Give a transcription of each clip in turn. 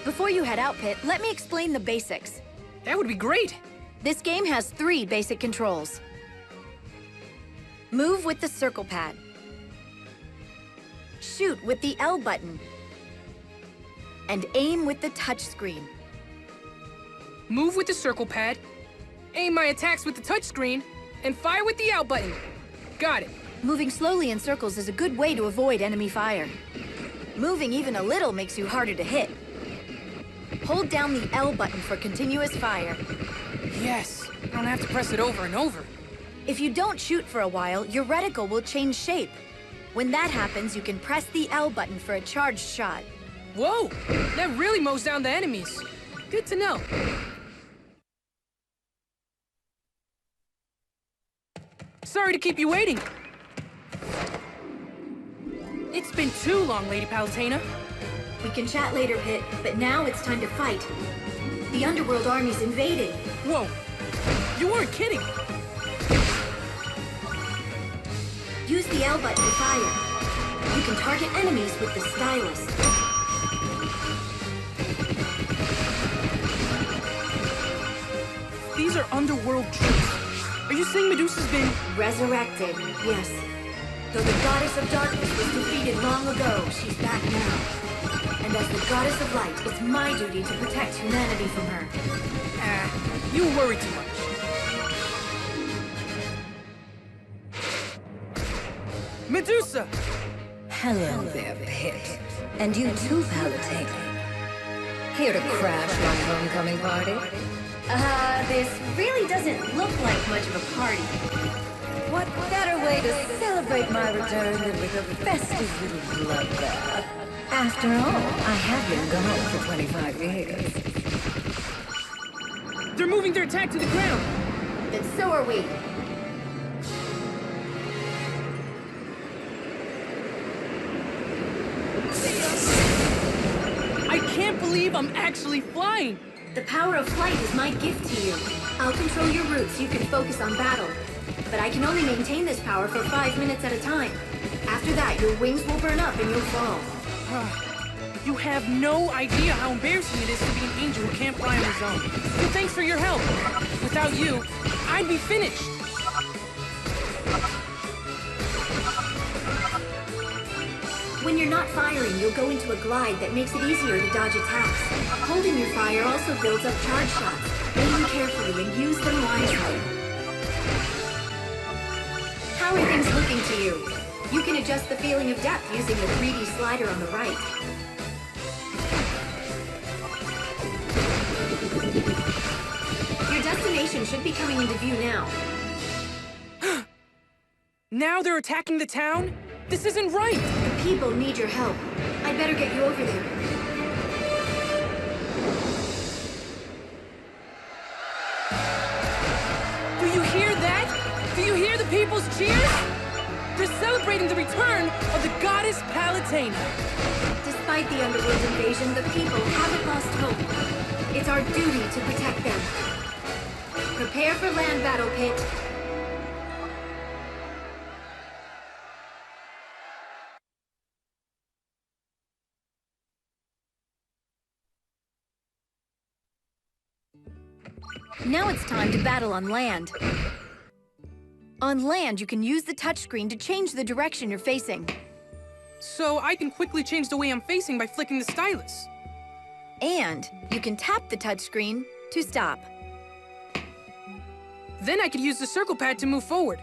Before you head out, Pit, let me explain the basics. That would be great! This game has 3 basic controls. Move with the circle pad. Shoot with the L button. And aim with the touch screen. Move with the circle pad, aim my attacks with the touch screen, and fire with the L button. Got it. Moving slowly in circles is a good way to avoid enemy fire. Moving even a little makes you harder to hit. Hold down the L button for continuous fire. Yes, I don't have to press it over and over. If you don't shoot for a while, your reticle will change shape. When that happens, you can press the L button for a charged shot. Whoa! That really mows down the enemies. Good to know. Sorry to keep you waiting. It's been too long, Lady Palutena. We can chat later, Pit, but now it's time to fight. The Underworld army's invading. Whoa! You weren't kidding! Use the L button to fire. You can target enemies with the stylus. These are Underworld troops. Are you saying Medusa's been... Resurrected, yes. Though the Goddess of Darkness was defeated long ago, she's back now. And as the Goddess of Light, it's my duty to protect humanity from her. You worry too much. Medusa! Hello there, Pit. And you too, Palutena. Here to crash my homecoming party? This really doesn't look like much of a party. What better way to celebrate my return than with a festive little bloodbath? After all, I have been gone for 25 years. They're moving their attack to the ground! Then so are we. I can't believe I'm actually flying! The power of flight is my gift to you. I'll control your route so you can focus on battle. But I can only maintain this power for 5 minutes at a time. After that, your wings will burn up and you'll fall. You have no idea how embarrassing it is to be an angel who can't fly on his own. So thanks for your help. Without you, I'd be finished. When you're not firing, you'll go into a glide that makes it easier to dodge attacks. Holding your fire also builds up charge shots. Aim carefully and use them wisely. How are things looking to you? You can adjust the feeling of depth using the 3D slider on the right. Your destination should be coming into view now. Now they're attacking the town? This isn't right! The people need your help. I'd better get you over there. Do you hear that? Do you hear the people's cheers? They're celebrating the return of the Goddess Palutena. Despite the Underworld invasion, the people haven't lost hope. It's our duty to protect them. Prepare for land battle, Pit. Now it's time to battle on land. On land, you can use the touchscreen to change the direction you're facing. So I can quickly change the way I'm facing by flicking the stylus. And you can tap the touchscreen to stop. Then I could use the circle pad to move forward.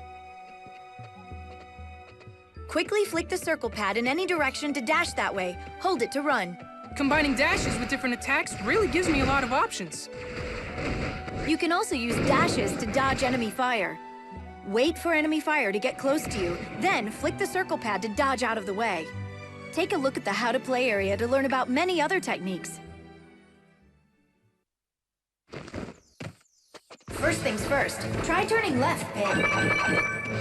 Quickly flick the circle pad in any direction to dash that way. Hold it to run. Combining dashes with different attacks really gives me a lot of options. You can also use dashes to dodge enemy fire. Wait for enemy fire to get close to you, then flick the circle pad to dodge out of the way. Take a look at the How to Play area to learn about many other techniques. First things first, try turning left, Pit.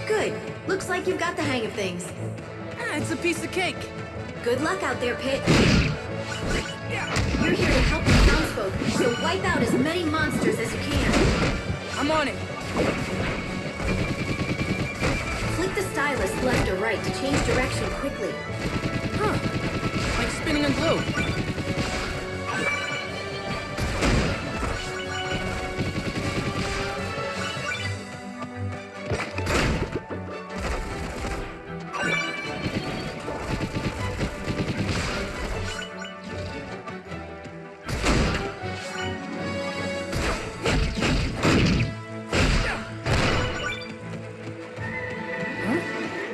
Good. Looks like you've got the hang of things. It's a piece of cake. Good luck out there, Pit. You're here to help the townsfolk, so wipe out as many monsters as you can. I'm on it. Flick the stylus left or right to change direction quickly. Huh. Like spinning a globe.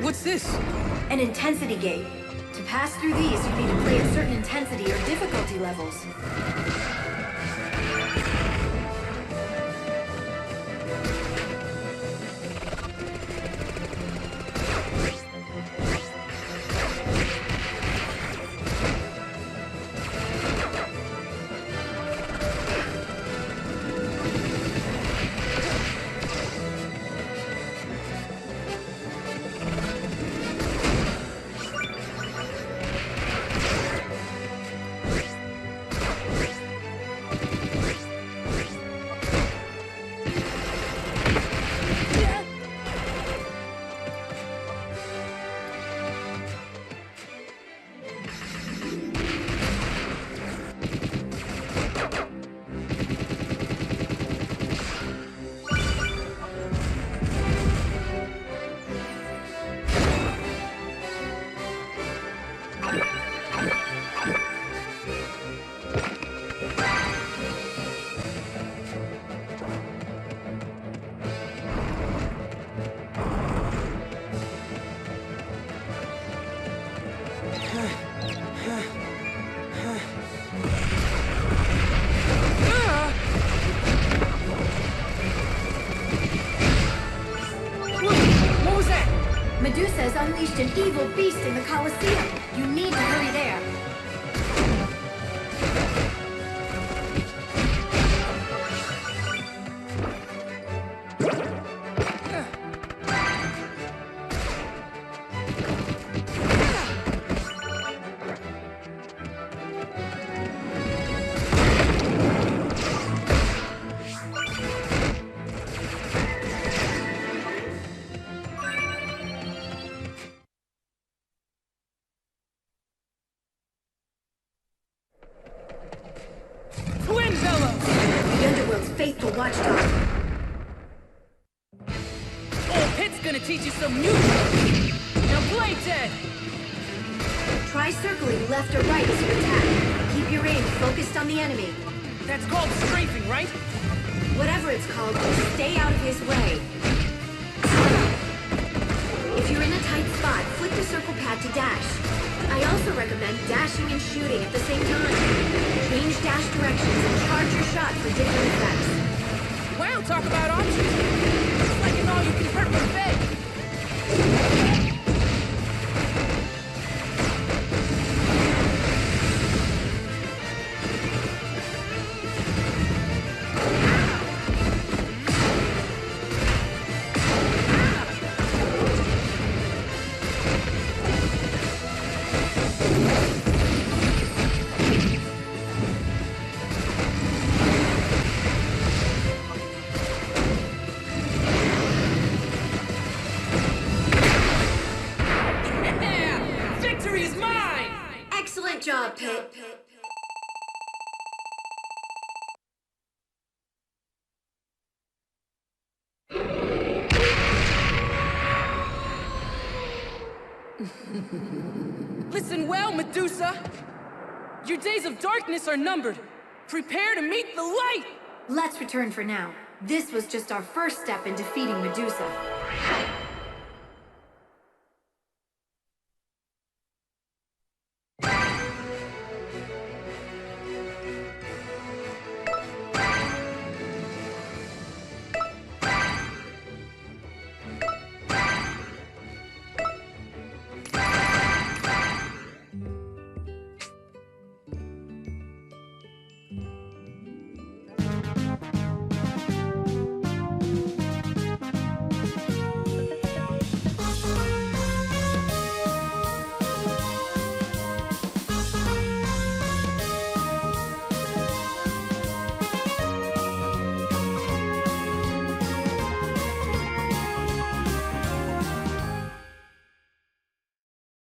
What's this? An intensity gate. To pass through these, you need to play at certain intensity or difficulty levels. Medusa has unleashed an evil beast in the Colosseum. You need to hurry there. The Underworld's faithful watchdog. Old Pit's gonna teach you some new tricks. Now play dead! Try circling left or right as you attack. Keep your aim focused on the enemy. That's called strafing, right? Whatever it's called, just stay out of his way. If you're in a tight spot, flick the circle pad to dash. I also recommend dashing and shooting at the same time. Change dash directions and charge your shot for different effects. Wow, talk about options. It's like an all-you-can-hurt buffet. Excellent job, Pit. Listen well, Medusa. Your days of darkness are numbered. Prepare to meet the light! Let's return for now. This was just our first step in defeating Medusa.